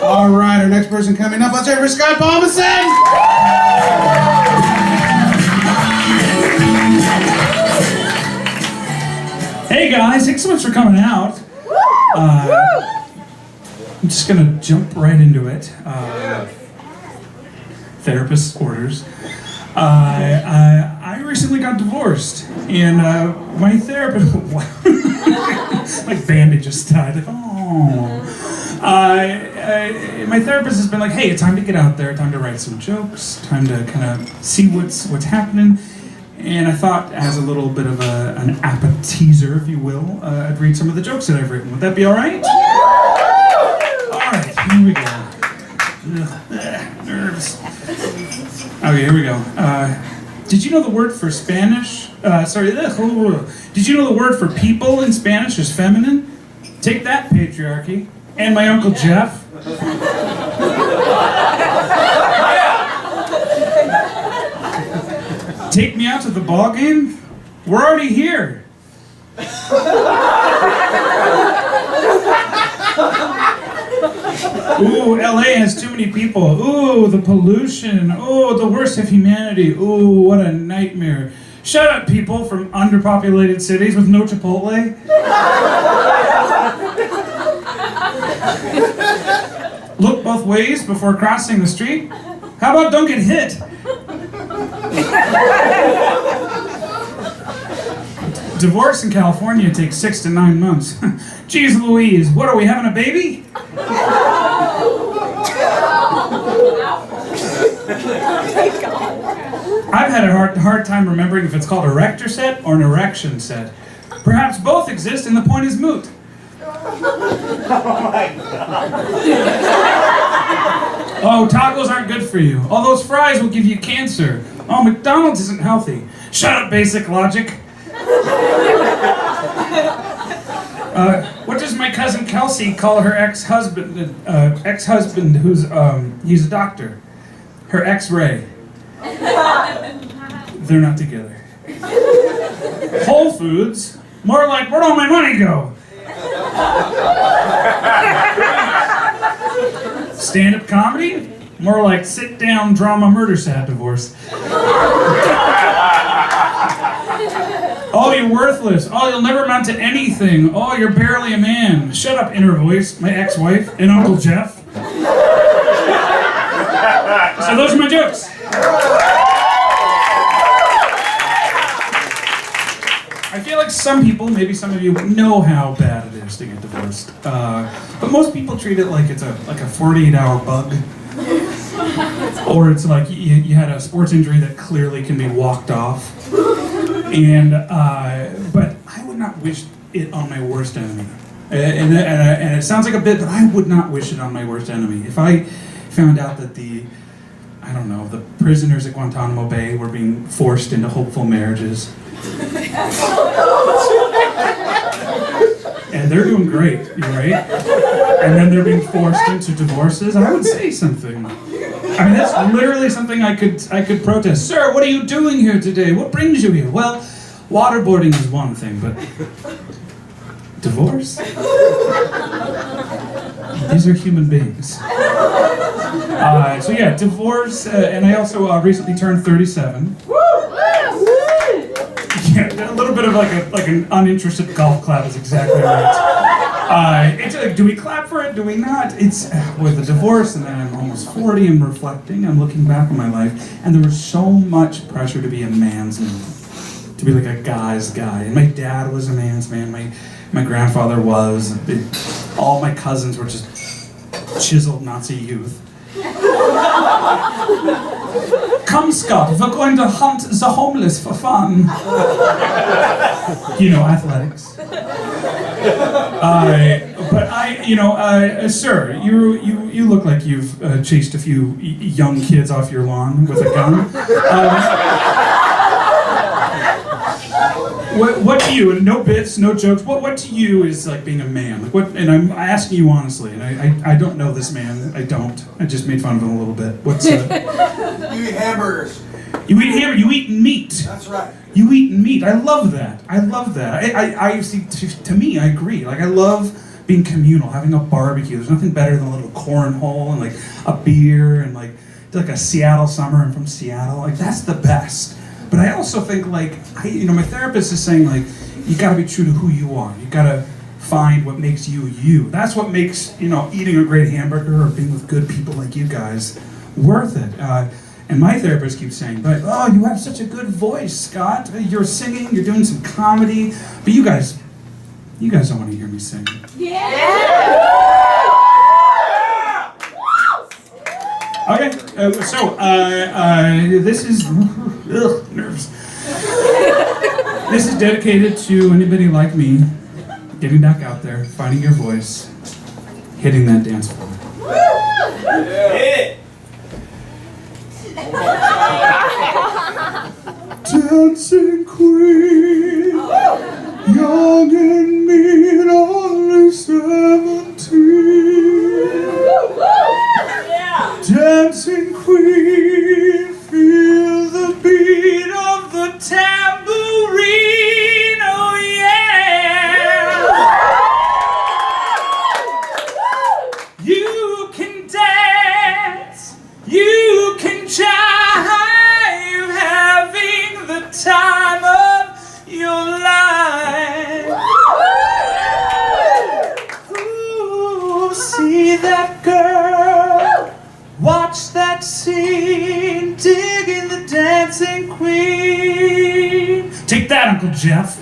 All right, our next person coming up, let's hear it for Scott Palmason! Hey guys, thanks so much for coming out. I'm just gonna jump right into it. Therapist's orders. I recently got divorced, and my therapist, like bandage just tied. Oh. My therapist has been like, hey, it's time to get out there, time to write some jokes, time to kind of see what's happening. And I thought, as a little bit of an appetizer, if you will, I'd read some of the jokes that I've written. Would that be all right? All right, here we go. Nerves. Okay, here we go. Did you know the word for Spanish? Did you know the word for people in Spanish is feminine? Take that, patriarchy. And my Uncle Jeff. Take me out to the ball game? We're already here. Ooh, LA has too many people. Ooh, the pollution. Ooh, the worst of humanity. Ooh, what a nightmare. Shut up, people from underpopulated cities with no Chipotle. Look both ways before crossing the street. How about don't get hit? Divorce in California takes 6 to 9 months. Jeez Louise, what are we, having a baby? I've had a hard time remembering if it's called a rector set or an erection set. Perhaps both exist and the point is moot. Oh my God. Oh, tacos aren't good for you. All those fries will give you cancer. Oh, McDonald's isn't healthy. Shut up, basic logic. What does my cousin Kelsey call her ex-husband who's, he's a doctor? Her ex-Ray. They're not together. Whole Foods? More like, where'd all my money go? Stand-up comedy? More like sit-down drama murder sad divorce. Oh, you're worthless. Oh, you'll never amount to anything. Oh, you're barely a man. Shut up, inner voice, my ex-wife, and Uncle Jeff. So those are my jokes. I feel like some people, maybe some of you, know how bad it is to get divorced. But most people treat it like it's a 48-hour bug. Or it's like you had a sports injury that clearly can be walked off. And but I would not wish it on my worst enemy. And it sounds like a bit, but I would not wish it on my worst enemy. If I found out that the prisoners at Guantanamo Bay were being forced into hopeful marriages. And they're doing great, right? And then they're being forced into divorces, I would say something. I mean, that's literally something I could protest. Sir, what are you doing here today? What brings you here? Well, waterboarding is one thing, but divorce? These are human beings. So yeah, divorce, and I also recently turned 37. Yeah, a little bit of like an uninterested golf clap is exactly right. It's like, do we clap for it? Do we not? It's with a divorce, and then I'm almost 40. I'm reflecting. I'm looking back on my life, and there was so much pressure to be a man's man, to be like a guy's guy. And my dad was a man's man. My grandfather was. All my cousins were just chiseled Nazi youth. Come, Scott, we're going to hunt the homeless for fun. You know, athletics. Sir, you look like you've chased a few young kids off your lawn with a gun. What to you, and no bits, no jokes, what to you is like being a man? Like what? And I'm asking you honestly, and I don't know this man, I don't. I just made fun of him a little bit. What's You eat hamburgers. You eat hamburger, you eat meat. That's right. You eat meat, I love that. I see, to me, I agree. Like I love being communal, having a barbecue. There's nothing better than a little cornhole and like a beer and like a Seattle summer. I'm from Seattle. Like that's the best. But I also think like, my therapist is saying like, you gotta be true to who you are. You gotta find what makes you you. That's what makes, eating a great hamburger or being with good people like you guys worth it. And my therapist keeps saying, but you have such a good voice, Scott. You're singing, you're doing some comedy, but you guys don't want to hear me sing. Yeah! Okay, so this is nerves. This is dedicated to anybody like me getting back out there, finding your voice, hitting that dance floor. Hit it! Dancing queen, young and mean, only 17. Dancing queen, feel the beat of the tambourine, oh yeah! You can dance, you can jive, having the time of your life. Ooh, see that girl, watch that scene, digging the dancing queen. Take that, Uncle Jeff.